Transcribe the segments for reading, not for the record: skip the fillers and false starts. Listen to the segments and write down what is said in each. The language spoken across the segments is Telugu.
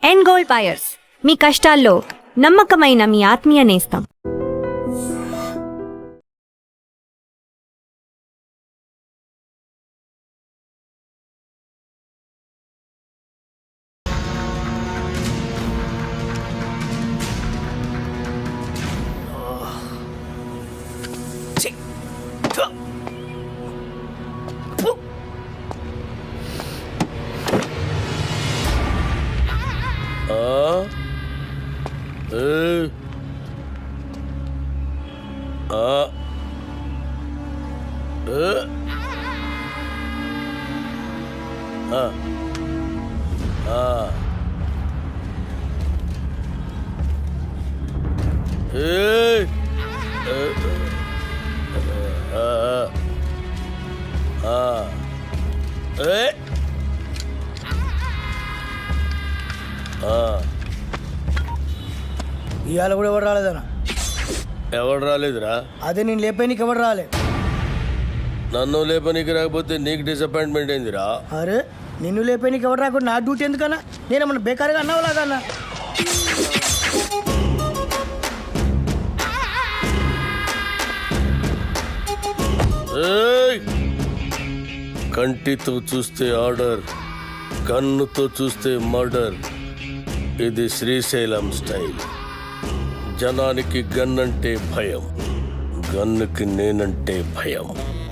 ఎండ్ గోల్ బయర్స్, మీ కష్టాల్లో నమ్మకమైన మీ ఆత్మీయ నేస్తం. ఇవాళ కూడా ఎవరు రాలేదన్నా? ఎవడు రాలేదురా? అదే నేను లేపేనికి ఎవరు రాలే. నన్ను లేపనికి రాకపోతే నీకు డిసప్పాయింట్మెంట్ ఏందిరా? అరే నిన్ను లేపేనికి ఎవరు రాకుండా నా డ్యూటీ ఎందుకన్నా? నేనేమన్నా బేకారుగా అన్నావులాగన్నా? కంటితో చూస్తే ఆర్డర్, కన్నుతో చూస్తే మర్డర్. ఇది శ్రీశైలం స్టైల్. జనానికి గన్ అంటే భయం, గన్నుకి నేనంటే భయం.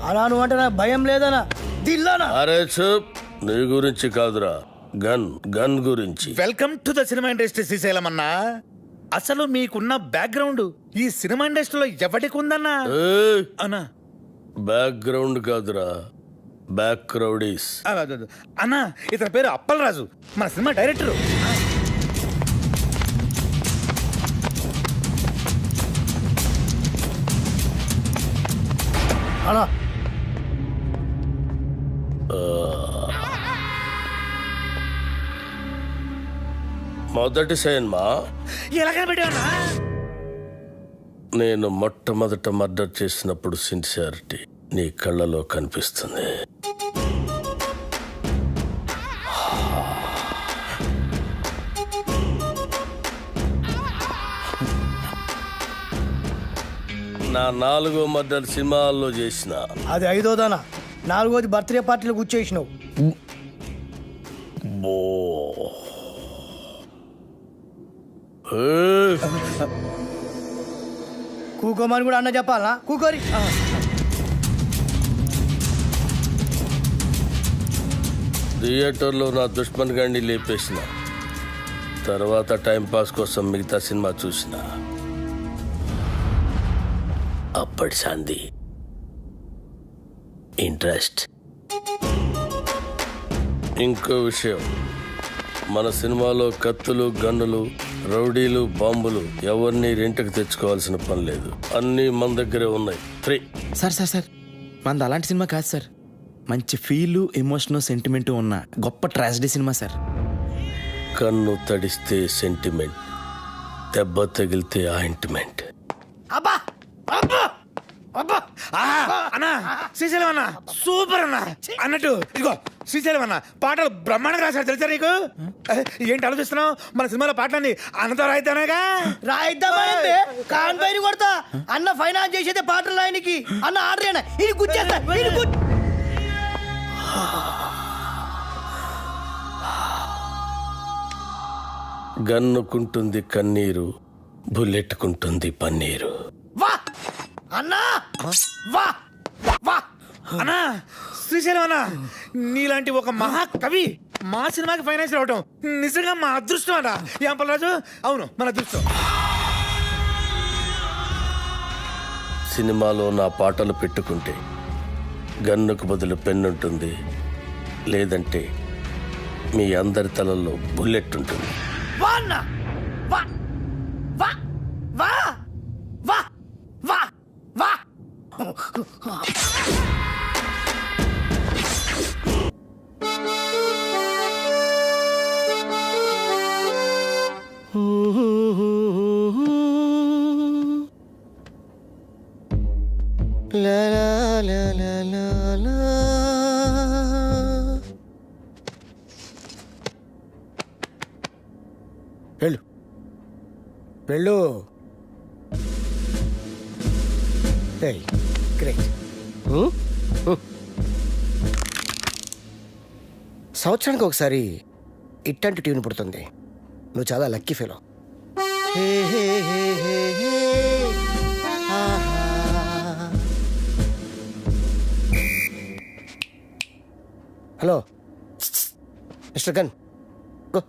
అలా నువ్వు అంటే నాకు భయం లేదనా? దిల్లానా? అరే చూప్, నీ గురించి కాదురా, గన్ గురించి. Welcome to the cinema industry Srisailam అన్నా. అసలు మీకున్న బ్యాక్గ్రౌండ్ ఈ సినిమా ఇండస్ట్రీలో ఎవరికి ఉందన్నా? అన్నా బ్యాక్గ్రౌండ్ కాదురా, బ్యాక్ క్రౌడీస్. అన్నా ఇతని పేరు అప్పలరాజు, మన సినిమా డైరెక్టరు. అలా మొదటి సినిమా ఎలా కనిపెట్టావన్నా? నేను మొట్టమొదట మర్డర్ చేసినప్పుడు సిన్సియారిటీ నీ కళ్ళలో కనిపిస్తుంది. నా 4వ మర్డర్ సినిమాల్లో చేసిన. అది 5వదనా? 4వది బర్త్డే పార్టీలో కూర్చేసినావు. కూకోమని కూడా అన్న చెప్పాలా? కూకోరి. థియేటర్లో నా దుష్మన్ గాడిని లేపేసిన తర్వాత టైంపాస్ కోసం మిగతా సినిమా చూసిన. అప్పటి సంది ఇంట్రెస్ట్. ఇంకో విషయం, మన సినిమాలో కత్తులు, గన్నులు, రౌడీలు, బాంబులు ఎవరిని రెంట్కి తెచ్చుకోవాల్సిన పని లేదు. అన్నీ మన దగ్గరే ఉన్నాయి, ఫ్రీ. సార్ మనది అలాంటి సినిమా కాదు సార్. మంచి ఫీలు, ఎమోషనల్, సెంటిమెంటు ఉన్న గొప్ప ట్రాజడీ సినిమా సార్. కన్ను తడిస్తే సెంటిమెంట్, దెబ్బ తగిలితే ఆయింట్మెంట్. అబ్బా అబ్బా అబ్బా అన్నా శ్రీశైలం అన్నా సూపర్ అన్నా. అన్నట్టు ఇదిగో శ్రీశైలం అన్న పాటలు బ్రహ్మాండంగా రాశాడు, తెలుసా నీకు? ఏంటి ఆలోచిస్తున్నావు? మన సినిమాలో పాటలన్నీ అన్నతో రాయితానేగా. రాయిద్దామంటే కాన్ పైన కొడతా. అన్న ఫైనాన్స్ చేసేదే పాటలు రాయనికి. అన్న ఆర్డర్ అయినా ఇది గుచ్చేస్తా. గన్నుకుంటుంది కన్నీరు, బుల్లెట్టుకుంటుంది పన్నీరు. వా అన్నా, వా వా అన్నా శ్రీశైలం అన్న నీలాంటి ఒక మహాకవి మా సినిమాకి ఫైనాన్స్ రావటం నిజంగా మా అదృష్టం అట. ఏం అప్పలరాజు? అవును, మన అదృష్టం. సినిమాలో నా పాటలు పెట్టుకుంటే గన్నుకు బదులు పెన్నుంటుంది, లేదంటే మీ అందరి తలల్లో బుల్లెట్ ఉంటుంది. వా అన్న, వా వా వా వా వా వా. La la la la la la. వెళ్ళు వెళ్ళు. గ్రేట్. సంవత్సరానికి ఒకసారి ఇట్లాంటి ట్యూన్ పుడుతుంది. నువ్వు చాలా lucky fellow. Hello mister gun, go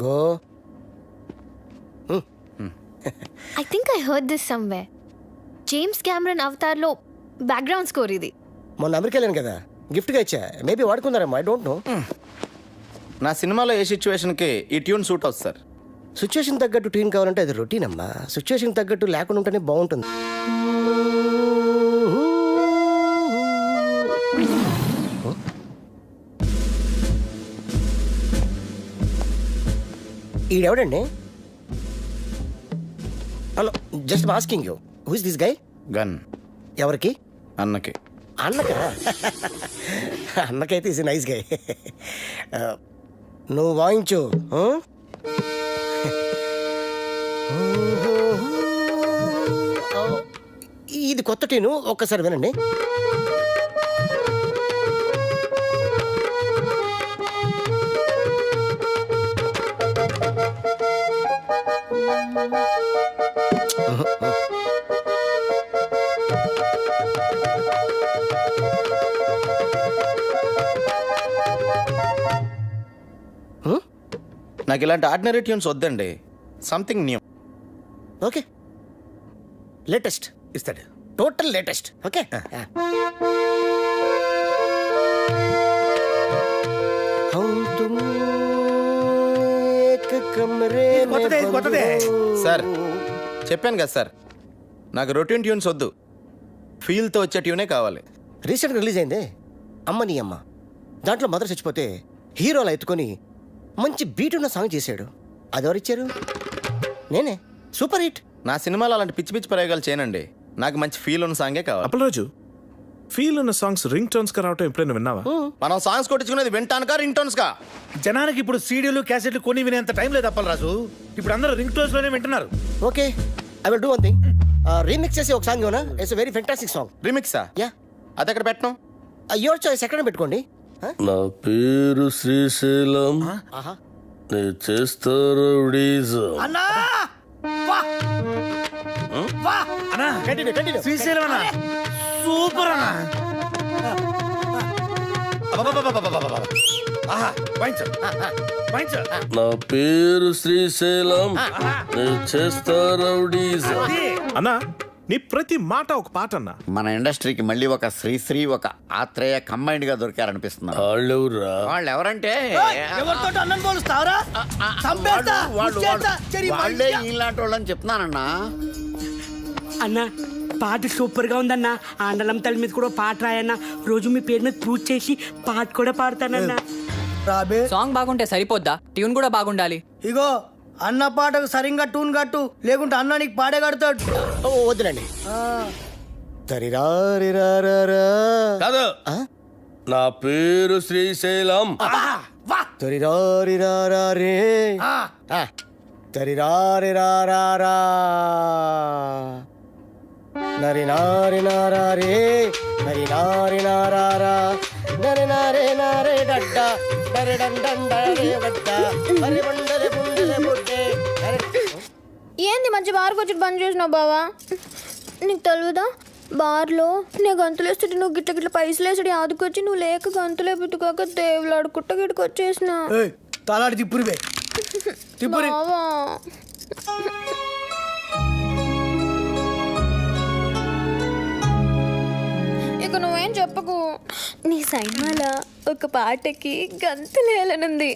go. I think I heard this somewhere. James Cameron అవతార్లో బ్యాక్గ్రౌండ్ స్కోర్ ఇది. మొన్న అమెరికా వెళ్ళాను కదా, గిఫ్ట్గా ఇచ్చా. మేబీ వాడుకున్నారమ్మా, ఐ డోంట్ నో. నా సినిమాలో ఏ సిచ్యువేషన్కి ఈ ట్యూన్ సూట్ అవుతుంది సార్. సిచ్యువేషన్ తగ్గట్టు ట్యూన్ కావాలంటే అది రొటీన్ అమ్మా. సిచ్యువేషన్ తగ్గట్టు లేకుండా ఉంటేనే బాగుంటుంది. ఈడెవడండి? Hello, just asking you, who is this guy? Gun ఎవరికి? అన్నకి. అన్నకా? అన్నకైతే ఇస్ నైస్ గై. నువ్వు వాయించు. ఇది కొత్త టీను, ఒక్కసారి వినండి. నాకు ఇలాంటి ఆర్డినరీ ట్యూన్స్ వద్దండి, సంథింగ్ న్యూ. ఓకే, లేటెస్ట్ ఇస్తాడు, టోటల్ లేటెస్ట్. ఓకే, సార్ చెప్పాను కదా సార్, నాకు రొటీన్ ట్యూన్స్ వద్దు, ఫీల్తో వచ్చే ట్యూనే కావాలి. రీసెంట్గా రిలీజ్ అయింది అమ్మ నీ అమ్మ. దాంట్లో మదర్ చచ్చిపోతే హీరోలు ఎత్తుకొని మంచి బీట్ ఉన్న సాంగ్ చేశాడు. అది ఎవరిచ్చారు? నేనే. Super hit. నా సినిమాలో అలాంటి పిచ్చి పిచ్చి ప్రయోగాలు చేయనండి, నాకు మంచి ఫీల్ ఉన్న సాంగే కావాలి. అప్పలరాజు, ఫీల్ ఉన్న సాంగ్స్ రింగ్ టోన్స్ గా రావటం ఎప్పుడైనా విన్నావా? మనం సాంగ్స్ కొట్టించుకునేది వింటానుకా రింగ్ టోన్స్ కా? జనానికి ఇప్పుడు సీడీలు క్యాసెట్లు కొని వినేంత టైం లేదు అప్పలరాజు. ఇప్పుడు అందరూ రింగ్ టోన్స్ లోనే వింటున్నారు. Okay, I will do one thing. Remix చేసి ఒక సాంగ్ ఇవ్వనా? It's very fantastic song. రీమిక్సా? యా. అది ఎక్కడ పెట్టను? యువర్ చాయిస్, ఎక్కడ పెట్టుకోండి. నా పేరు శ్రీశైలం, నే చేస్తారు అన్నా అన్నా కంటిన్యూ కంటిన్యూ. శ్రీశైలం అన్న సూపర్ అన్న. అబ్బబ్బబ్బబ్బబ్బబ్బబ్బ. ఆహా, వాయించు, వాయించు. నా పేరు శ్రీశైలం, నే చేస్తారు అది. అన్నా, నీ ప్రతి మాట ఒక పాట అన్నా. మన ఇండస్ట్రీకి మళ్ళీ ఒక శ్రీశ్రీ ఒక ఆత్రేయ కంబైన్డ్ గా దొరికారనిపిస్తున్నారు. వాళ్ళెవరా? వాళ్ళు ఎవరంటే ఎవరితో అన్నం పోలుస్తావరా? చంపేస్తా, ముచ్చేస్తా, చెరి వాళ్ళే మనిషి. ఇలాంటి వాళ్ళని చెప్తున్నానన్నా. అన్న పాట సూపర్ గా ఉందన్న. ఆండలం తల్లి మీద కూడా పాట రాయన్న. రోజు మీ పేరు మీద పూజ చేసి పాట కూడా పాడతానన్నా. రాబే సాంగ్ బాగుంటే సరిపోద్దా, ట్యూన్ కూడా బాగుండాలి. ఇగో అన్న పాటకు సరిగ్గా టూన్ కట్టు, లేకుంటే అన్న నీకు పాడే కడతాడు. వద్దులండి. కాదు, నా పేరు శ్రీశైలం. తరిరారిరారే తరిరారిరారా నరి నారి నారే నరి నారి నారా నరి నారే నారే డడ్డ నరి డండే వడ్డ హరి బండలే బుండలే బుడ్డే. ఏంది మంచి బార్కి వచ్చి బంద్ చేసినావు బావా? నీకు తెలియదా, బార్లో నేను గంతులు వేస్తుంటే నువ్వు గిట్ల గిట్ల పైసలు వేసాడు ఆదుకొచ్చి నువ్వు లేక గంతులే పుట్టుకోక దేవులాడు కుట్టగిడికి వచ్చేసిన తలాడి తిప్పురివే తిప్పురి. బావా ఇక నువ్వేం చెప్పకు. నీ సైన్మాల ఒక పాటకి గంతులేయాలనుంది,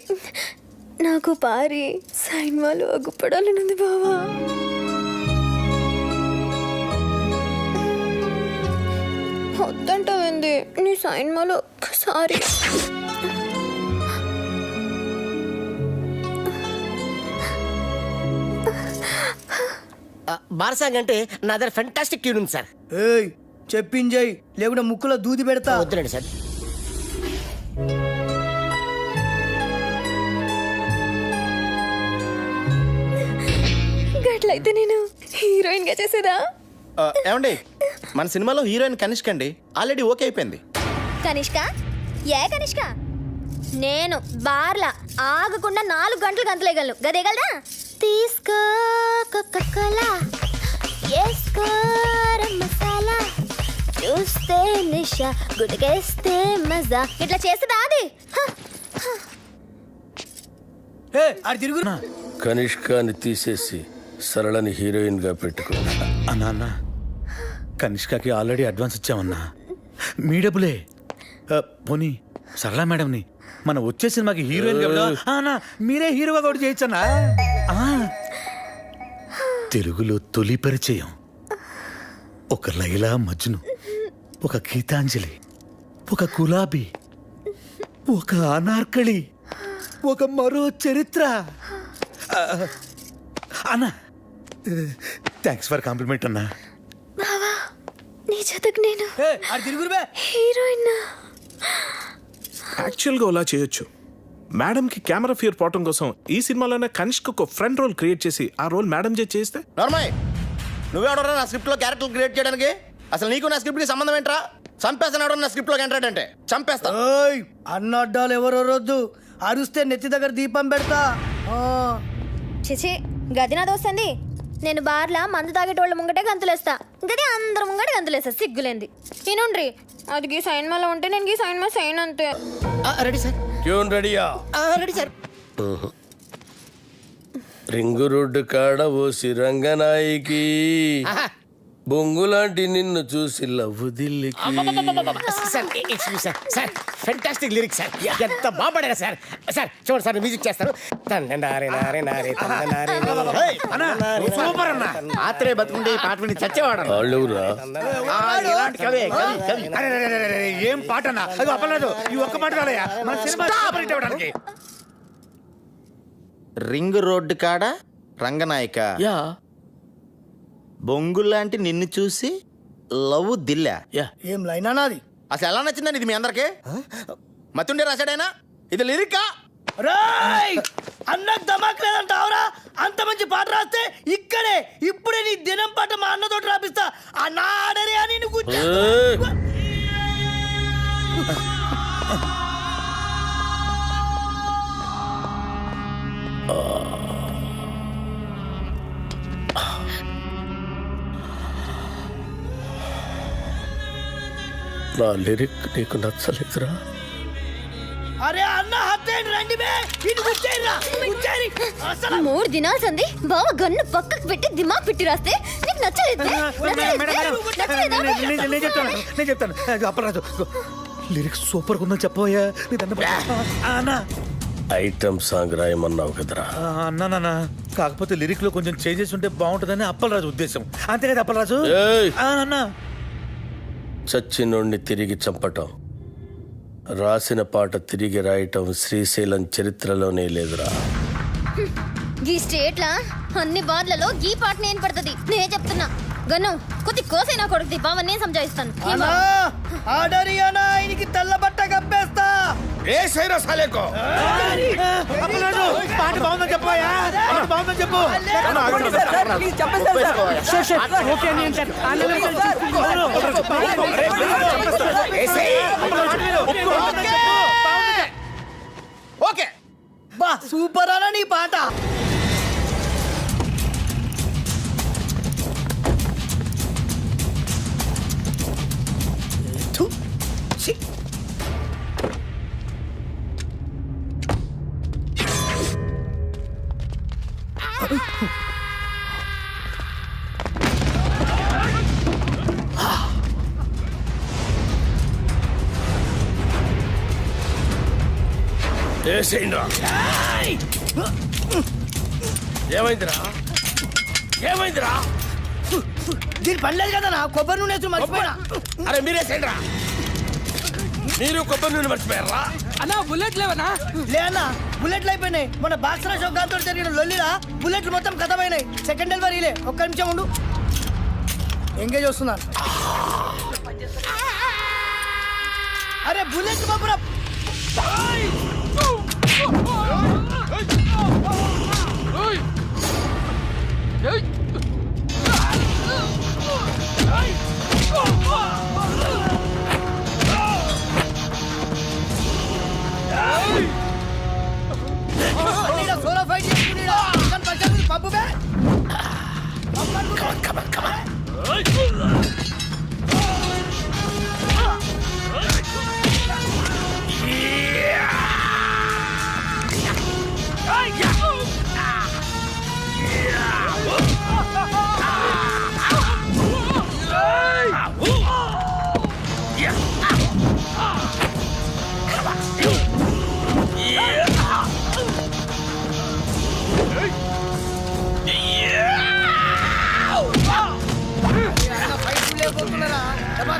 నాకు పారి సైన్మాలు అగుపడాలనుంది బావా. వద్దంటావేంది? నీ సైన్మాలు ఒక్కసారి బారసాంగ్ అంటే నా దగ్గర ఫెంటాస్టిక్ ట్యూన్ ఉంది సార్. చెప్పింజయ్, లేకుంటే ముక్కులో దూది పెడతా. వద్దులండి సార్. అట్లయితే నేను హీరోయిన్ గా చేసేదా? ఏమండి మన సినిమాలో హీరోయిన్ కనిష్క అండి, ఆల్రెడీ ఓకే అయిపోయింది. కనిష్క? ఏ కనిష్క? నేను బార్లా ఆగకుండా 4 గంటలు గంతలేయగలను, గదేగలరా? తీసుకో కోకా-కోలా, వేసుకో మసాలా, చూస్తే నిషా, గుడికేస్తే మజా, ఇట్లా చేస్తుందా అది? కనిష్కాని తీసేసి సరళని హీరోయిన్ గా పెట్టుకో. అన్న కనిష్కకి ఆల్రెడీ అడ్వాన్స్ ఇచ్చామన్నా, మీ డబ్బులే. పోనీ సరళ మేడంని మన వచ్చే సినిమాకి హీరోయిన్ గా మీరే హీరోగా కూడా చేయొచ్చన్నా. తెలుగులో తొలి పరిచయం ఒక లైలా మజ్ను, ఒక గీతాంజలి, ఒక గులాబీ, ఒక అనార్కళి, ఒక మరో చరిత్ర. అన్నా థ్యాంక్స్ ఫర్ కాంప్లిమెంట్ అన్నా. బావా నీ జతకు నేను హీరోయిన్. యాక్చువల్గా అలా చేయొచ్చు. మేడంకి కెమెరా ఫియర్ పోవటం కోసం ఈ సినిమాలోనే కనిష్క ఒక ఫ్రంట్ రోల్ క్రియేట్ చేసి ఆ రోల్ మేడం చేస్తే. నార్మల్ నువ్వెవడరా నా స్క్రిప్ట్ లో క్యారెక్టర్ క్రియేట్ చేయడానికి? అసలు నీకు నా స్క్రిప్ట్ కి సంబంధం ఏంట్రా? చంపేస్తాను నా స్క్రిప్ట్ లోకి ఎంటర్ అంటే చంపేస్తా. అన్నడ్డాలు ఎవరో రొద్దు, అరుస్తే నెత్తి దగ్గర దీపం పెడతా. చిచి గది నా దోస్తంది. నేను బార్లా మందు తాగేటోళ్ళ ముంగటే గంతులేస్తా, గది అందరు ముంగట గంతులేస్తా, సిగ్గులేంది. తినుండ్రి, అది గీ సైన్ మాలో ఉంటే నేను గీ సైన్ మా సైన్ అంతే. Ready sir. ట్యూన్ రెడీయా? Ready sir. రింగు రోడ్డు కాడ ఓసి రంగనాయికి, బొంగులాంటి నిన్ను చూసి లవ్వు దిల్లికి. సార్ ఫెంటాస్టిక్ లిరిక్స్ సార్, ఎంత బాగుపడారా సార్. సార్ చూడండి సార్, మ్యూజిక్ చేస్తారు. సూపర్ అన్నా. ఆత్రే బతుకుంటే ఈ పాట విని చచ్చేవాడు. వాళ్ళెవరా? ఇలాంటి కవి కవి అరే, ఏం పాట అన్నా? అది అప్పలేదు, ఈ ఒక్క పాట రాలయ్యా మన సినిమా సూపర్ హిట్ అవ్వడానికి. రింగ్ రోడ్డు కాడ రంగనాయక, బొంగులాంటి నిన్ను చూసి లవ్ దిల్లా. ఏం లైనా నాది? అసలు ఎలా నచ్చిందని ఇది మీ అందరికి? మతుండే రాశాడైనా ఇది లిరికా? అన్నకు దమాక్ లేదంటావురా? అంత మంచి పాట రాస్తే ఇక్కడే ఇప్పుడే నీ దినం పాట మా అన్నతోటి రాపిస్తా. అన్న ఆడరే అని నువ్వు నా లిరిక్ నీకు నచ్చలేదురా? అరే అన్న హత్తేండి రండి బే, ఇటు వచ్చేయరా వచ్చేయరి. అసలు 3 దినాలు సంది బావ గన్ను పక్కకు పెట్టి దిమాగ్ పెట్టి రాస్తే నీకు నచ్చలేదు? నేను చెప్తాను. అప్పరాజు లిరిక్స్ సూపర్ ఉందని చెప్పబోయా. అన్నా ఐటమ్ సాంగ్ రాయమన్నావు కదరా? అన్నా కాకపోతే లిరిక్ లో కొంచెం చేంజెస్ ఉంటే బాగుంటుందని అప్పలరాజు ఉద్దేశం. అంతే కదా అప్పలరాజు? అన్నా చచ్చినోడిని తిరిగి చంపటం, రాసిన పాట తిరిగి రాయటం శ్రీశైలం చరిత్రలోనే లేదురా. ఈ స్టేట్లా అన్ని బార్లలో ఈ పాట నేను పడుతుంది. నేనే చెప్తున్నా గన్ను కొద్ది కోసైనా కొడుకుది బావ, నేను సంజాయిస్తాను. ఆడరి అన్న ఆయనకి తెల్ల బట్ట కప్పేస్తా. ఏ సైరా సాలేకో పాట బాగుందని చెప్పాయా? బాగుందని చెప్పు. ఓకే బా సూపర్ అన్న నీ పాట. ఏమైందిరా? ఏమైందిరా? దీని పనిలేదు కదా నా కొబ్బరి నూనె వేసి మర్చిపోయినా. అరే మీరేసేంద్రా, మీరు కొబ్బరి నూనె మర్చిపోయారా? అన్నా బుల్లెట్ లేవనా? లే అన్న బుల్లెట్లు అయిపోయినాయి. మన బాక్సరా షోకాంతో జరిగిన లొల్లిలా బుల్లెట్లు మొత్తం ఖతమైనాయి. సెకండ్ డెలివరీలే. ఒక్క నిమిషం ఉండు, ఎంగేజ్ వస్తున్నాను. అరే బుల్లెట్ బాబురా. సోలో ఫైట్ పప్పు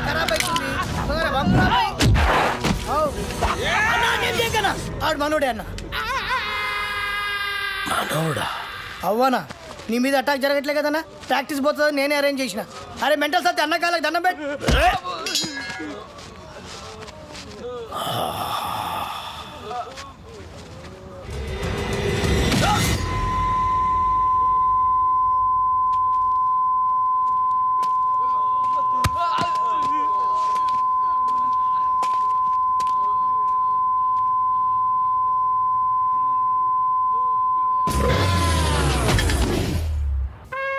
ఖరాబ్ అవుతుంది. ఆడు మనోడే అన్న. మనోడా? అవ్వనా నీ మీద అటాక్ జరగట్లే కదన్నా, ప్రాక్టీస్ పోతుంది నేనే అరేంజ్ చేసిన. అరే మెంటల్ సత్తి అన్న కాళ్ళకి దండం పెట్టు.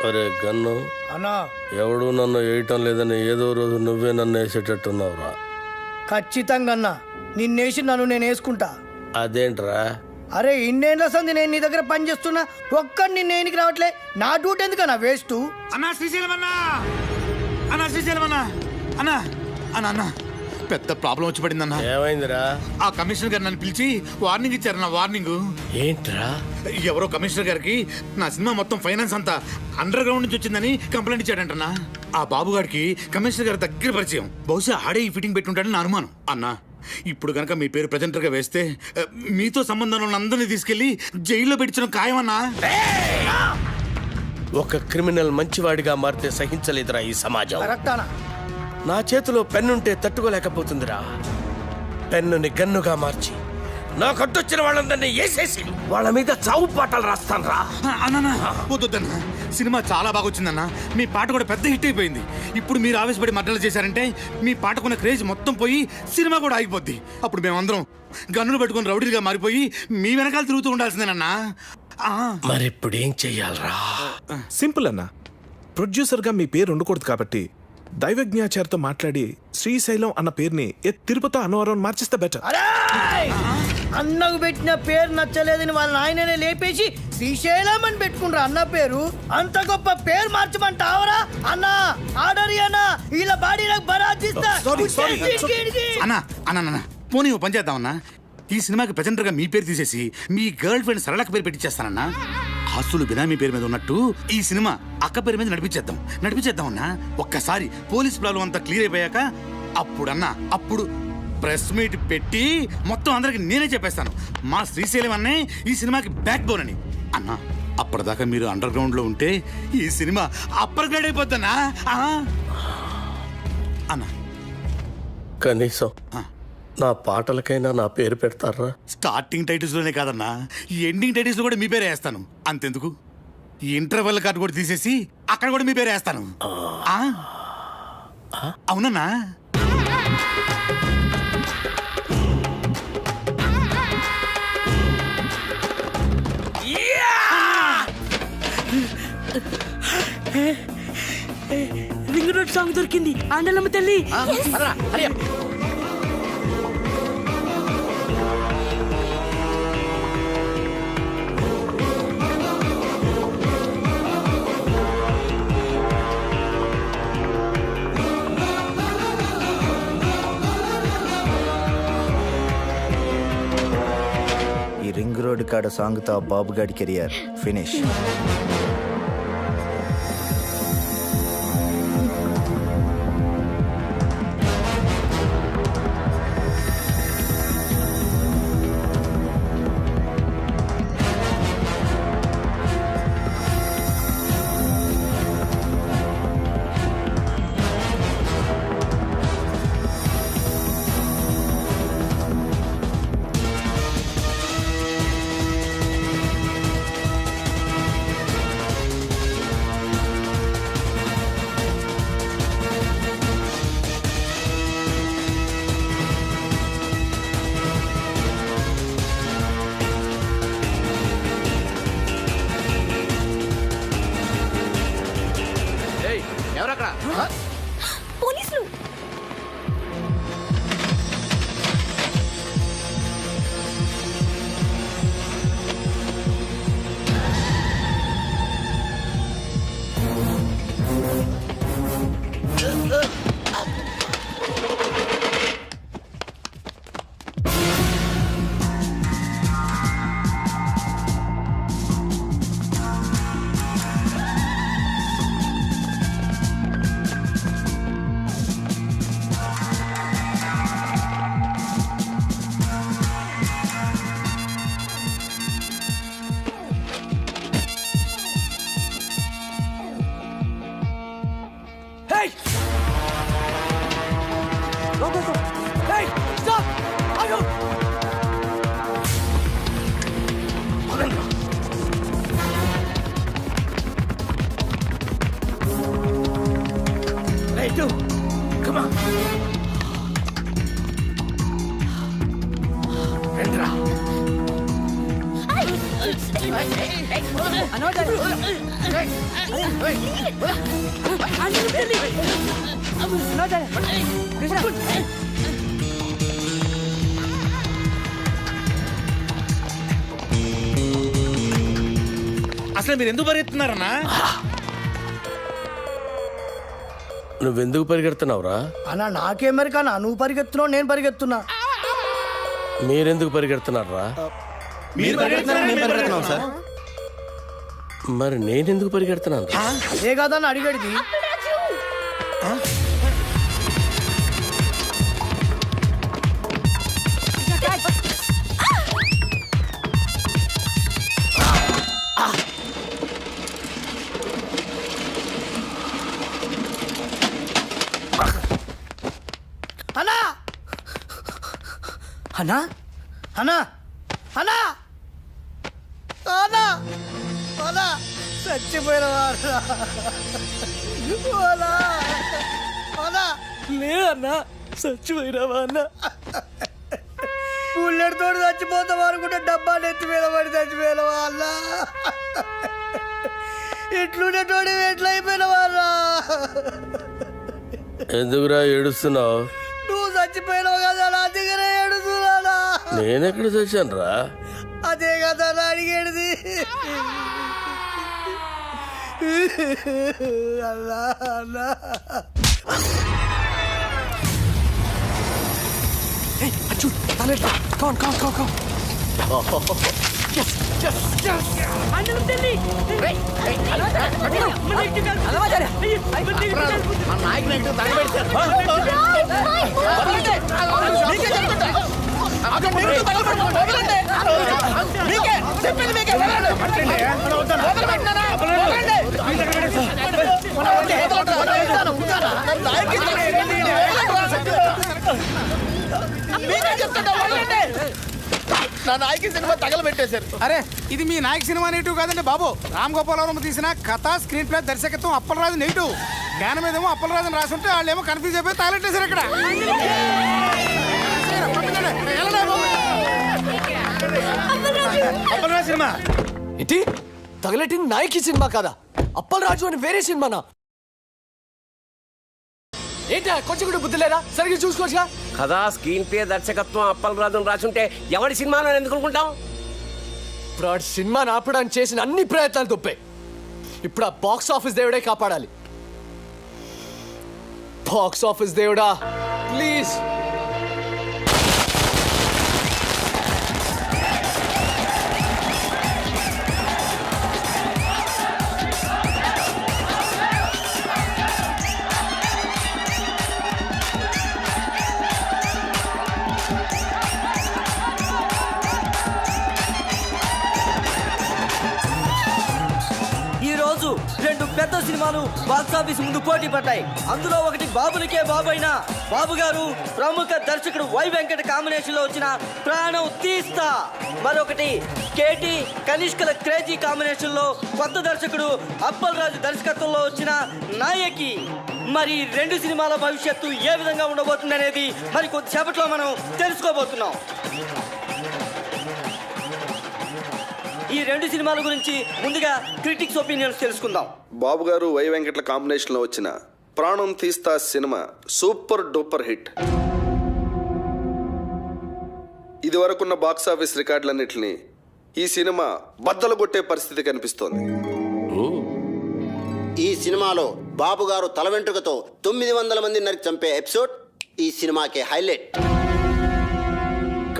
అరే గన్ను అన్నా ఎవడు నన్ను వేయటం లేదని ఏదో రోజు నువ్వే నన్ను వేసేటట్టున్నావురా. ఖచ్చితంగా అన్నా నిన్నేసి నన్ను నేను వేసుకుంటా. అదేంట్రా? అరే ఇన్నేళ్ళ సంది నేను నీ దగ్గర పని చేస్తున్నా, ఒక్కడు నిన్న ఏనికి రావట్లే. నా డ్యూటీ ఎందుకన్నా వేస్ట్? అన్నా శ్రీశైలం అన్నా, అన్నా శ్రీశైలం అన్నా, అన్నా అన్నా అన్నా పెద్ద ప్రాబ్లం వచ్చి పడిందన్నా. ఏమైందిరా? ఆ కమిషనర్ గారు నన్ను పిలిచి వార్నింగ్ ఇచ్చారన్నా. వార్నింగ్ ఏంట్రా? ఎవరో కమిషనర్ గారికి నా సినిమా మొత్తం ఫైనాన్స్ అంతా అండర్ గ్రౌండ్ నుంచి వచ్చిందని కంప్లైంట్ ఇచ్చాడంటన్నా. ఆ బాబు గారికి కమిషనర్ గారి దగ్గర పరిచయం, బహుశా ఆడే ఈ ఫిట్టింగ్ పెట్టుంటాడని నా అనుమానం. అన్నా ఇప్పుడు కనుక మీ పేరు ప్రెజెంటర్ గా వేస్తే మీతో సంబంధం ఉన్న అందరినీ తీసుకెళ్లి జైల్లో పెట్టించడం ఖాయమన్నా. ఒక క్రిమినల్ మంచివాడిగా మారితే సహించలేదురా ఈ సమాజం. కరెక్టానా? నా చేతిలో పెన్నుంటే తట్టుకోలేకపోతుందిరా. పెన్నుని గన్నుగా మార్చి నా కట్టొచ్చిన వాళ్ళందరినీ వేసేసి వాళ్ళ మీద చావు పాటలు రాస్తాను రా. అన్నా వద్దన్నా, సినిమా చాలా బాగా వచ్చిందన్నా. మీ పాట కూడా పెద్ద హిట్ అయిపోయింది. ఇప్పుడు మీరు ఆవేశపడి మర్డర్లు చేశారంటే మీ పాటకున్న క్రేజ్ మొత్తం పోయి సినిమా కూడా ఆగిపోద్ది. అప్పుడు మేమందరం గన్నులు పట్టుకుని రౌడీలుగా మారిపోయి మీ వెనకాల తిరుగుతూ ఉండాల్సిందేనన్నా. మరి ఇప్పుడు ఏం చెయ్యాలరా? సింపుల్ అన్న, ప్రొడ్యూసర్ గా మీ పేరు ఉండకూడదు కాబట్టి దైవజ్ఞాచారితో మాట్లాడి శ్రీశైలం అన్న పేరుని తిరుపతి అన్నవరం మార్చిస్తే బెటర్. అన్నకు పెట్టిన పేరు నచ్చలేదని వాళ్ళ ఆయననే లేపేసి శ్రీశైలం అని పెట్టుకుంటారు అన్న పేరు. అంత గొప్ప పేరు మార్చమంటావరా అన్నా? ఆర్డర్ అన్నా, ఇలా బాడీ నాకు బరాజిస్తా. అన్నా అన్నా పోనీ ఓ పని చేద్దామన్నా, ఈ సినిమాకి ప్రెజెంటర్ గా మీ పేరు తీసేసి మీ గర్ల్ ఫ్రెండ్ సరళక పేరు పెట్టించేస్తానన్నా. ఆస్తులు బినామీ పేరు మీద ఉన్నట్టు ఈ సినిమా అక్క పేరు మీద నడిపించేద్దామన్నా. ఒక్కసారి పోలీస్ ప్రాబ్లం అంతా క్లియర్ అయిపోయాక అప్పుడు ప్రెస్ మీట్ పెట్టి మొత్తం అందరికి నేనే చెప్పేస్తాను మా శ్రీశైలం అన్నే ఈ సినిమాకి బ్యాక్ బోన్ అని. అన్నా అప్పటిదాకా మీరు అండర్ గ్రౌండ్ లో ఉంటే ఈ సినిమా అప్పర్ గ్రేడ్ అయిపోద్దన్నా. అన్నా కనీసం నా పాటలకైనా నా పేరు పెడతారా? స్టార్టింగ్ టైటిల్స్ లోనే కాదన్నా, ఎండింగ్ టైటిల్స్ లో కూడా మీ పేరే వేస్తాను. అంతెందుకు ఇంటర్వెల్ కార్డు కూడా తీసేసి అక్కడ కూడా మీ పేరే వేస్తాను. అవునన్నా? రింగ్ రోడ్ సాంగ్ దొరికింది. ఆండలమ్మ తల్లి. ఈ రింగ్ రోడ్ కాడ సాంగ్తో బాబు గాడి కెరియర్ ఫినిష్. అసలు మీరు ఎందుకు పరిగెత్తున్నారన్నా? నువ్వెందుకు పరిగెడుతున్నావురా? అన్నా నాకేమరికన్నా, నువ్వు పరిగెత్తున్నావు నేను పరిగెత్తున్నా. మీరెందుకు పరిగెడుతున్నారా? మీరు పరిగెడుతున్నారా, మేము పరిగెడుతున్నాం సార్. మరి నేనెందుకు పరిగెడుతున్నాను? ఏ కాదన్న అడిగడిది. అన్నా అన్నా అన్నా అన్నా అన్నా అన్నా చచ్చిపోయిన లేదన్నా, చచ్చిపోయినావా అన్న? బుల్లెట్ తోడు చచ్చిపోతాం అనుకుంటే డబ్బాలు ఎత్తిపోయిన పడి చచ్చిపోయినవా అన్న? ఎట్లుండేటోడి ఎట్లయిపోయినవా అన్న? ఎందుకురా ఏడుస్తున్నావు? నువ్వు చచ్చిపోయినావు కదా నా దగ్గర ఏడుస్తున్నా. నేనెక్కడ చచ్చాను రా? అదే కదా నా అడిగేది. అల్లా అల్లా నా నాయకి సినిమా తగలబెట్టేశారు. అరే ఇది మీ నాయక్ సినిమా నెగిటివ్ కాదండి బాబు. రామ్ గోపాలవరం తీసిన కథ, స్క్రీన్ ప్లే, దర్శకత్వం అప్పలరాజు నెగిటివ్. జ్ఞానం మీదేమో అప్పలరాజు రాసి ఉంటే వాళ్ళు ఏమో కన్ఫ్యూజ్ అయిపోయి తగలెట్టేశారు ఇక్కడ. అప్పలరాజు సినిమా ఏంటి తగలెట్టిన నాయకి సినిమా కదా, అప్పలరాజు అని వేరే సినిమానా? ఏంటా కొంచెం కూడా బుద్ధి లేదా? సరిగ్గా చూసుకోవచ్చుగా. కథ, స్క్రీన్ ప్లే, దర్శకత్వం అప్పలరాజు రాసుంటే ఎవరి సినిమాలో ఎందుకు అనుకుంటాం? ఇప్పుడు ఆ సినిమాని ఆపడానికి చేసిన అన్ని ప్రయత్నాలు తప్పాయి. ఇప్పుడు ఆ బాక్స్ ఆఫీస్ దేవుడే కాపాడాలి. బాక్స్ ఆఫీస్ దేవుడా ప్లీజ్. రెండు పెద్ద సినిమాలు బాక్సాఫీస్ ముందు పోటీ పడ్డాయి. అందులో ఒకటి బాబులకే బాబు అయిన బాబు గారు ప్రముఖ దర్శకుడు వై వెంకట కాంబినేషన్ లో వచ్చిన ప్రాణం తీస్తా, మరొకటి కేటీ కనిష్కల క్రేజీ కాంబినేషన్ లో కొత్త దర్శకుడు అప్పలరాజు దర్శకత్వంలో వచ్చిన నాయకి. మరి రెండు సినిమాల భవిష్యత్తు ఏ విధంగా ఉండబోతుంది అనేది మరి కొద్దిసేపట్లో మనం తెలుసుకోబోతున్నాం. ఈ రెండు సినిమాల గురించి ముందుగా క్రిటిక్స్ ఒపీనియన్స్ తెలుసుకుందాం. బాబు గారు వై వెంకట్ల కాంబినేషన్ లో వచ్చిన ప్రాణం తీస్తా సినిమా సూపర్ డూపర్ హిట్. ఇది వరకున్న బాక్సాఫీస్ రికార్డులన్నింటినీ ఈ సినిమా బద్దలు కొట్టే పరిస్థితి కనిపిస్తోంది. ఈ సినిమాలో బాబు గారు తల వెంట్రుకతో 900 మంది నరికి చంపే ఎపిసోడ్ ఈ సినిమాకే హైలైట్.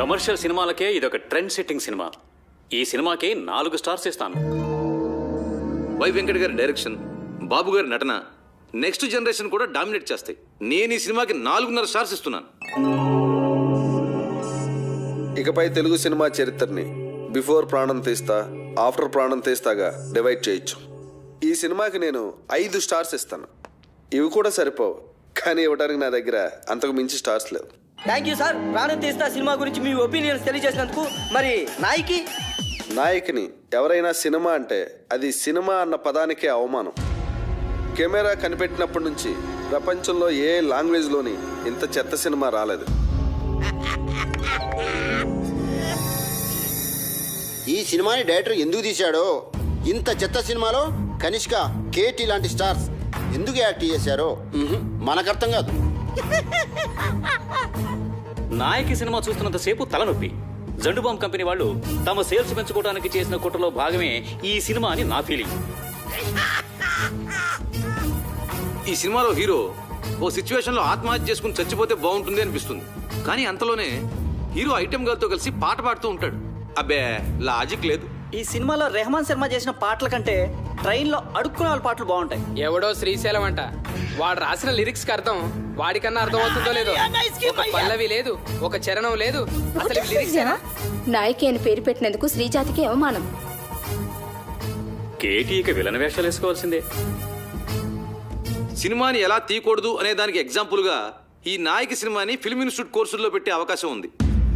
కమర్షియల్ సినిమాలకే ఇదొక ట్రెండ్ సెట్టింగ్ సినిమా. ఈ సినిమాకి 4 స్టార్స్ ఇస్తాను. వై వెంకట్ గారి డైరెక్షన్, బాబు గారి నటన నెక్స్ట్ జనరేషన్ కూడా డామినేట్ చేస్తాయి. నేను ఈ సినిమాకి 4.5 స్టార్స్ ఇస్తున్నాను. ఇకపై తెలుగు సినిమా చరిత్రని బిఫోర్ ప్రాణం తీస్తా, ఆఫ్టర్ ప్రాణం తీస్తాగా డివైడ్ చేయొచ్చు. ఈ సినిమాకి నేను 5 స్టార్స్ ఇస్తాను. ఇవి కూడా సరిపోవు. కానీ ఇవ్వడానికి నా దగ్గర అంతకు మించి స్టార్స్ లేవు. Thank you sir. ప్రాణం తీస్తా సినిమా గురించి మీ ఒపీనియన్స్ తెలియజేసినందుకు. మరి నాయకిని ఎవరైనా సినిమా అంటే అది సినిమా అన్న పదానికే అవమానం. కెమెరా కనిపెట్టినప్పటి నుంచి ప్రపంచంలో ఏ లాంగ్వేజ్లోని ఇంత చెత్త సినిమా రాలేదు. ఈ సినిమాని డైరెక్టర్ ఎందుకు తీశాడో, ఇంత చెత్త సినిమాలో కనిష్క, కేటీ లాంటి స్టార్స్ ఎందుకు యాక్ట్ చేశారో మనకు అర్థం కాదు. నాయకి సినిమా చూస్తున్నంతసేపు తలనొప్పి. జండుబామ్ కంపెనీ వాళ్ళు తమ సేల్స్ పెంచుకోవడానికి చేసిన కుట్రలో భాగమే ఈ సినిమా అని నా ఫీలింగ్. ఈ సినిమాలో హీరో ఓ సిచ్యువేషన్ లో ఆత్మహత్య చేసుకుని చచ్చిపోతే బాగుంటుంది అనిపిస్తుంది. కానీ అంతలోనే హీరో ఐటెం గర్ల్ తో కలిసి పాట పాడుతూ ఉంటాడు. అబ్బే లాజిక్ లేదు. ఈ సినిమాలో రెహమాన్ శర్మ చేసిన పాటల కంటే ట్రైన్ లో అడుక్కునే వాళ్ళ పాటలు బాగుంటాయి. ఎవడో శ్రీశైలం అంట, వాడు రాసిన లిరిక్స్ కి అర్థం వాడికన్నా అర్థం అవుతుందో లేదో. ఒక పల్లవి లేదు, ఒక చరణం లేదు, అసలు లిరిక్స్ నాయకి అని పేరు పెట్టినందుకు శ్రీజాతికి అవమానం. కేటీ ఇక విలన్ వేషాలు వేసుకోవాల్సిందే. సినిమాని ఎలా తీయకూడదు అనే దానికి ఎగ్జాంపుల్ గా ఈ నాయకి సినిమాని ఫిల్మ్ ఇన్స్టిట్యూట్ కోర్సుల్లో పెట్టే అవకాశం ఉంది.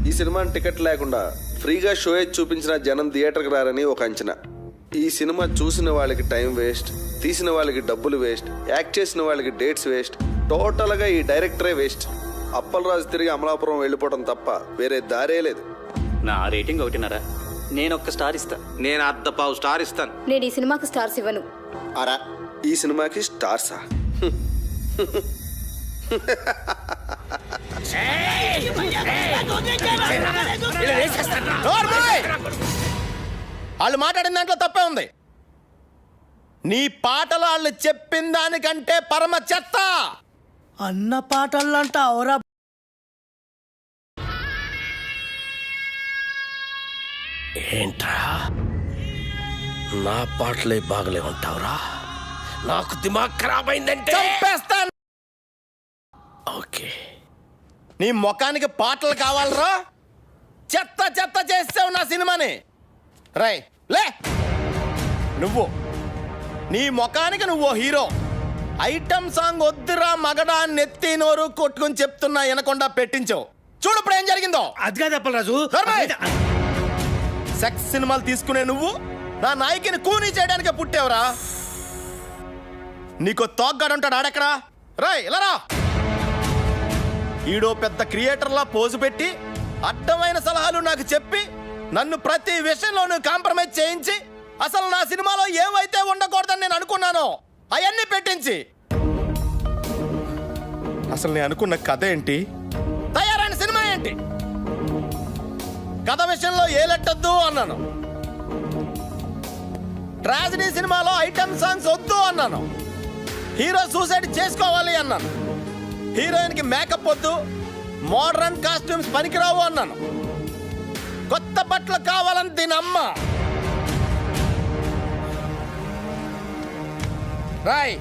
ఈ సినిమాని టికెట్ లేకుండా ఫ్రీగా షో చూపించిన జనం థియేటర్కి రారని ఒక అంచనా. ఈ సినిమా చూసిన వాళ్ళకి టైం వేస్ట్, తీసిన వాళ్ళకి డబ్బులు వేస్ట్, యాక్ట్ చేసిన వాళ్ళకి డేట్స్ వేస్ట్, టోటల్గా ఈ డైరెక్టరే వేస్ట్. అప్పలరాజు తిరిగి అమలాపురం వెళ్ళిపోవడం తప్ప వేరే దారే లేదు. నా రేటింగ్ 1.5. నేను ఒక్క స్టార్ ఇస్తా. నేను 1/2 స్టార్ ఇస్తాను. నేను ఈ సినిమాకి స్టార్స్ ఇవ్వను. అరా ఈ సినిమాకి స్టార్సా? వాళ్ళు మాట్లాడిన దాంట్లో తప్పే ఉంది. నీ పాటలు వాళ్ళు చెప్పిన దానికంటే పరమ చెత్త. అన్న పాటలంట అవరా. ఏంట్రా నా పాటలే బాగలేమంటావురా? నాకు దిమాగ్ ఖరాబ్ అయిందంటే చంపేస్తాను. ఓకే, నీ ముఖానికి పాటలు కావాలరా? చెత్త చెత్త చేసావు నా సినిమాని. రై లే, నువ్వు నీ ముఖానికి నువ్వు హీరో. ఐటమ్ సాంగ్ వద్దురా మగడా నెత్తి నోరు కొట్టుకుని చెప్తున్నా వినకుండా పెట్టించావు. చూడు ఇప్పుడు ఏం జరిగిందో. అది కాదు అప్పలరాజు. సెక్స్ సినిమాలు తీసుకునే నువ్వు నా నాయకిని కూనీ చేయడానికే పుట్టావురా. నీకు తోగ్గాడు ఉంటాడు ఆడెక్కడా? రాయ్ ఇలా రా. ఈడో పెద్ద క్రియేటర్లా పోజు పెట్టి అడ్డమైన సలహాలు నాకు చెప్పి నన్ను ప్రతి విషయంలోనూ కాంప్రమైజ్ చేయించి అసలు నా సినిమాలో ఏవైతే ఉండకూడదని నేను అనుకున్నానో అవన్నీ పెట్టించి అసలు నేను అనుకున్న కథ ఏంటి, తయారైన సినిమా ఏంటి? కథ విషయంలో ఏలెట్టద్దు అన్నాను. ట్రాజడీ సినిమాలో ఐటమ్ సాంగ్స్ వద్దు అన్నాను. హీరో సూసైడ్ చేసుకోవాలి అన్నాను. హీరోయిన్ కి మేకప్ వద్దు, మోడర్న్ కాస్ట్యూమ్స్ పనికిరావు అన్నాను. కొత్త బట్టలు కావాలని దీని అమ్మ. రాయ్,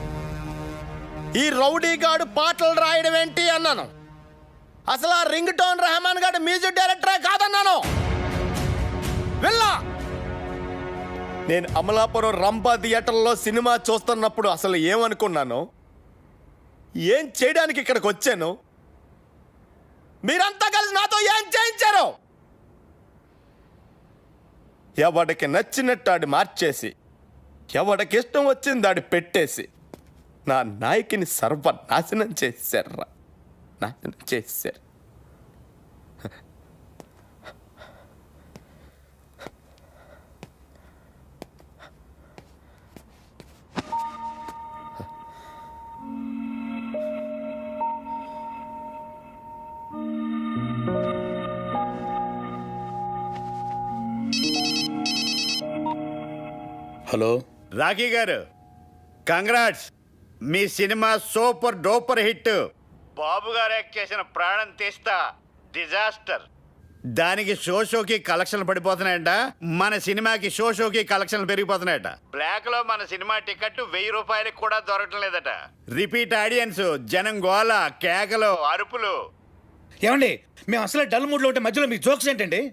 ఈ రౌడీ గాడు పాటలు రాయడం ఏంటి అన్నాను. అసలు ఆ రింగ్ టోన్ రెహమాన్ గాడు మ్యూజిక్ డైరెక్టరే కాదన్నాను. వెళ్ళా నేను అమలాపురం రంభా థియేటర్లో సినిమా చూస్తున్నప్పుడు అసలు ఏమనుకున్నాను, ఏం చేయడానికి ఇక్కడికి వచ్చాను, మీరంతా కలిసి నాతో ఏం చేయించారు? ఎవడికి నచ్చినట్టు ఆడి మార్చేసి, ఎవడికి ఇష్టం వచ్చింది ఆడి పెట్టేసి నా నాయకిని సర్వనాశనం చేశారా, నాశనం చేశారు. హలో రాఖీ గారు, కంగ్రాట్స్. మీ సినిమా సూపర్ డూపర్ హిట్. బాబు గారు యాక్ట్ చేసిన ప్రాణం తీస్తా డిజాస్టర్. దానికి షోకి కలెక్షన్లు పడిపోతున్నాయంట. మన సినిమాకి షోకి కలెక్షన్లు పెరిగిపోతున్నాయట. బ్లాక్ లో మన సినిమా టికెట్ 1000 రూపాయలకి కూడా దొరకటం లేదట. రిపీట్ ఆడియన్స్, జనం గోల, కేకలు, అరుపులు. ఏమండి, మేము అసలు డల్ మూడ్లో ఉంటే మధ్యలో మీ జోక్స్ ఏంటండి?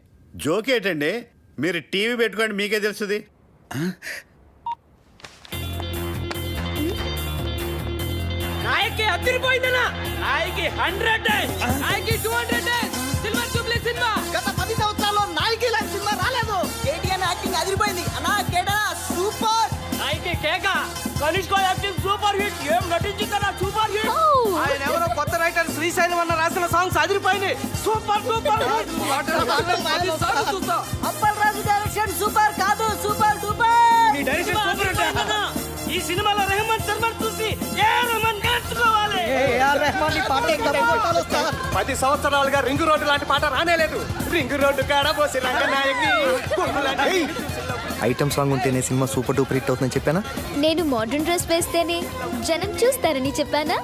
జోక్ ఏంటండి? మీరు టీవీ పెట్టుకోండి, మీకే తెలుస్తుంది. నాయకి నాయకి అదిరిపోయిందన్నా. నాయకి 100 నాయకి 200 సిల్వర్ జూబ్లీ సినిమా. గత 10 సంవత్సరాల్లో నాయకి ఇలాంటి సినిమా రాలేదు. కేటీఆర్ యాక్టింగ్ అదిరిపోయింది అన్నా. కేటా సూపర్. నాయకి కేక కనిష్క యాక్టింగ్ సూపర్ హిట్. ఏం నటించిందన్నా సూపర్ హిట్. ఆయన ఎవరో కొత్త రైటర్ శ్రీశైలం అన్న రాసిన సాంగ్స్ అదిరిపోయింది. సూపర్ సూపర్ అప్పల్ రాజు డైరెక్షన్ సూపర్ కాదు, సూపర్ డూపర్. మీ డైరెక్షన్ సూపర్ అంటే ఈ సినిమాలో రెహమాన్ శర్మ చూసి ఏ రెహమాన్ నేర్చుకోవాలి. 10 సంవత్సరాలుగా రింగు రోడ్డు లాంటి పాట రానేలేదు. రింగు రోడ్డు కాడ పోసి రంగనాయకి ఐటమ్ సాంగ్ ఉంటేనే సినిమా సూపర్ డూపర్ హిట్ అవుతుందని చెప్పానా? నేను మోడర్న్ డ్రెస్ వేస్తేనే జనం చూస్తారని చెప్పానా?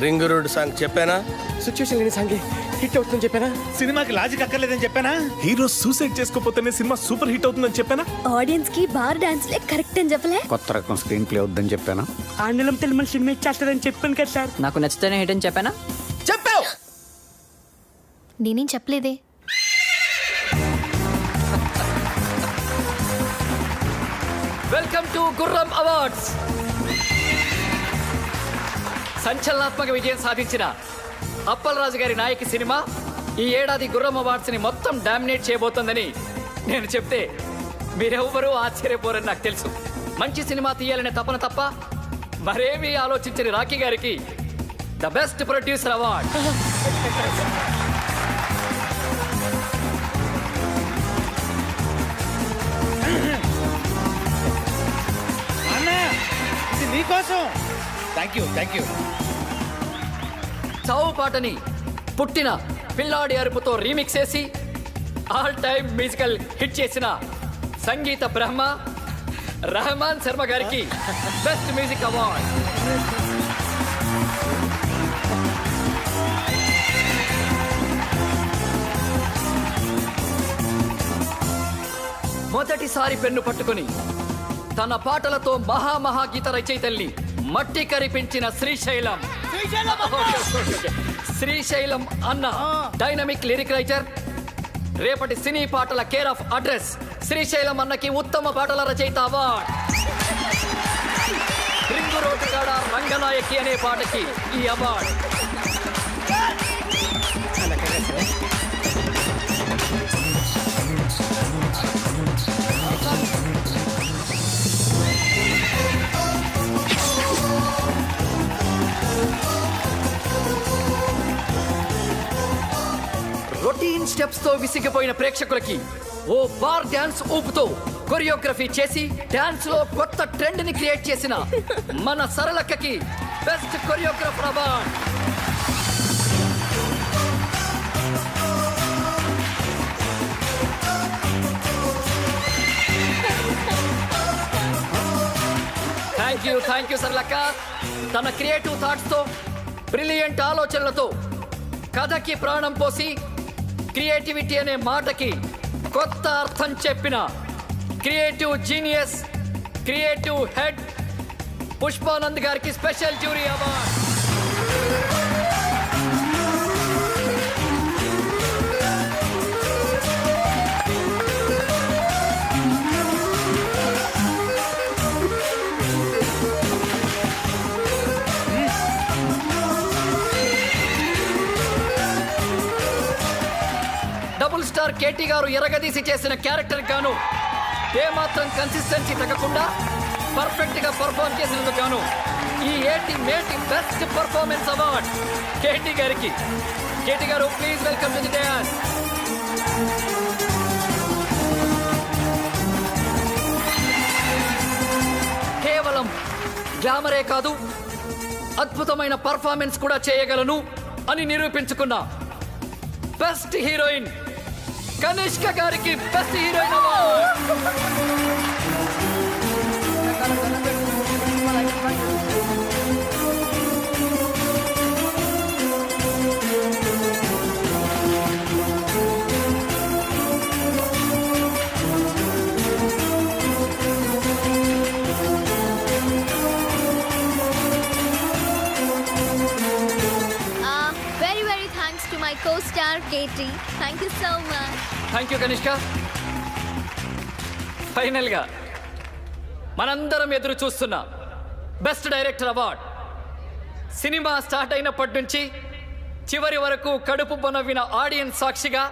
రింగు రోడ్డు సాంగ్ చెప్పానా? సిచ్యువేషన్ లేని సాంగ్ హిట్ అవుతుందని చెప్పానా? సినిమాకి లాజిక్ అక్కర్లేదని చెప్పానా? హీరో సూసైడ్ చేసుకోపోతేనే సినిమా సూపర్ హిట్ అవుతుందని చెప్పానా? ఆడియన్స్ కి బార్ డాన్స్ లే కరెక్ట్ అని చెప్పలే? కొత్త రకం స్క్రీన్ ప్లే వద్దని చెప్పానా? ఆండలం తెలుగు సినిమా ఇచ్చేస్తారని చెప్పాను కదా సార్. నాకు నచ్చితేనే హిట్ అని చెప్పానా? చెప్పావు. నేనేం చెప్పలేదే. వెల్కమ్ టు గుర్రం అవార్డ్స్. సంచలనాత్మక విజయం సాధించిన అప్పలరాజు గారి నాయకి సినిమా ఈ ఏడాది గుర్రం అవార్డ్స్ ని మొత్తం డామినేట్ చేయబోతోందని నేను చెప్తే మీరెవ్వరూ ఆశ్చర్యపోరని నాకు తెలుసు. మంచి సినిమా తీయాలనే తపన తప్ప మరేమీ ఆలోచించని రాఖీ గారికి ద బెస్ట్ ప్రొడ్యూసర్ అవార్డ్. నీకోసం. Thank you. చావు పాటని పుట్టిన పిల్లాడి అరుపుతో రీమిక్స్ చేసి ఆల్ టైమ్ మ్యూజికల్ హిట్ చేసిన సంగీత బ్రహ్మ రెహమాన్ శర్మ గారికి బెస్ట్ మ్యూజిక్ అవార్డ్. మొదటిసారి పెన్ను పట్టుకొని తన పాటలతో మహాగీత రచయితల్ని మట్టి కరిపించిన శ్రీశైలం అన్న డైనమిక్ లిరిక్ రైటర్, రేపటి సినీ పాటల కేర్ ఆఫ్ అడ్రస్ శ్రీశైలం అన్నకి ఉత్తమ పాటల రచయిత అవార్డ్. రింగు రోడ్డు కాడ రంగనాయకి అనే పాటకి ఈ అవార్డ్. రొటీన్ స్టెప్స్ తో విసిగిపోయిన ప్రేక్షకులకి ఓ బార్ డాన్స్ ఊపుతో కొరియోగ్రఫీ చేసి డాన్స్ లో కొత్త ట్రెండ్ ని క్రియేట్ చేసిన మన సరళక్కకి best choreographer award. Thank you సరళక్క. తన క్రియేటివ్ థాట్స్ తో బ్రిలియంట్ ఆలోచనలతో కథకి ప్రాణం పోసి క్రియేటివిటీ అనే మాటకి కొత్త అర్థం చెప్పిన creative genius, creative head Pushpanand గారికి special jury award. Double star KT గారు ఎరగదీసి చేసిన క్యారెక్టర్ గాను ఏమాత్రం కన్సిస్టెన్సీ తగ్గకుండా పర్ఫెక్ట్ గా పర్ఫార్మ్ చేసినందుకు గాను ఈ మేటి బెస్ట్ పర్ఫార్మెన్స్ అవార్డ్ కేటీ గారికి. కేటీ గారు please welcome to the dance. కేవలం గ్లామరే కాదు, అద్భుతమైన పర్ఫార్మెన్స్ కూడా చేయగలను అని నిరూపించుకున్న బెస్ట్ హీరోయిన్ కనిష్క గారికి best heroine award. Very thanks to my co-star Katie. Thank you so much. Thank you Kanishka. Final గా మనందరం ఎదురు చూస్తున్న best director award cinema start అయినప్పటి నుంచి చివరి వరకు కడుపు నవ్విన ఆడియన్స్ సాక్షిగా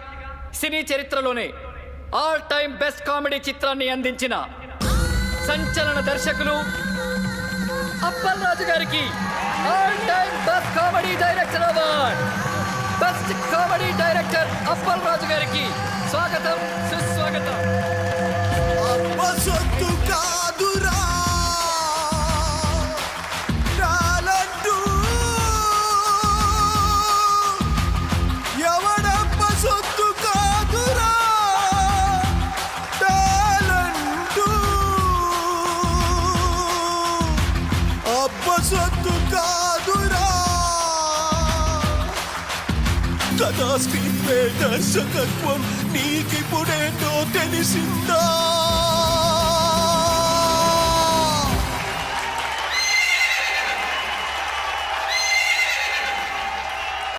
సినీ చరిత్రలోనే ఆల్ టైమ్ బెస్ట్ కామెడీ చిత్రాన్ని అందించిన సంచలన దర్శకులు అప్పల్ రాజు గారికి all time best comedy director award. Best comedy director Appal Raju గారికి స్వాగతం, సుస్వాగతం. కథా స్క్రీన్ ప్లే దర్శకత్వం నీకిప్పుడేంటో తెలిసిందా?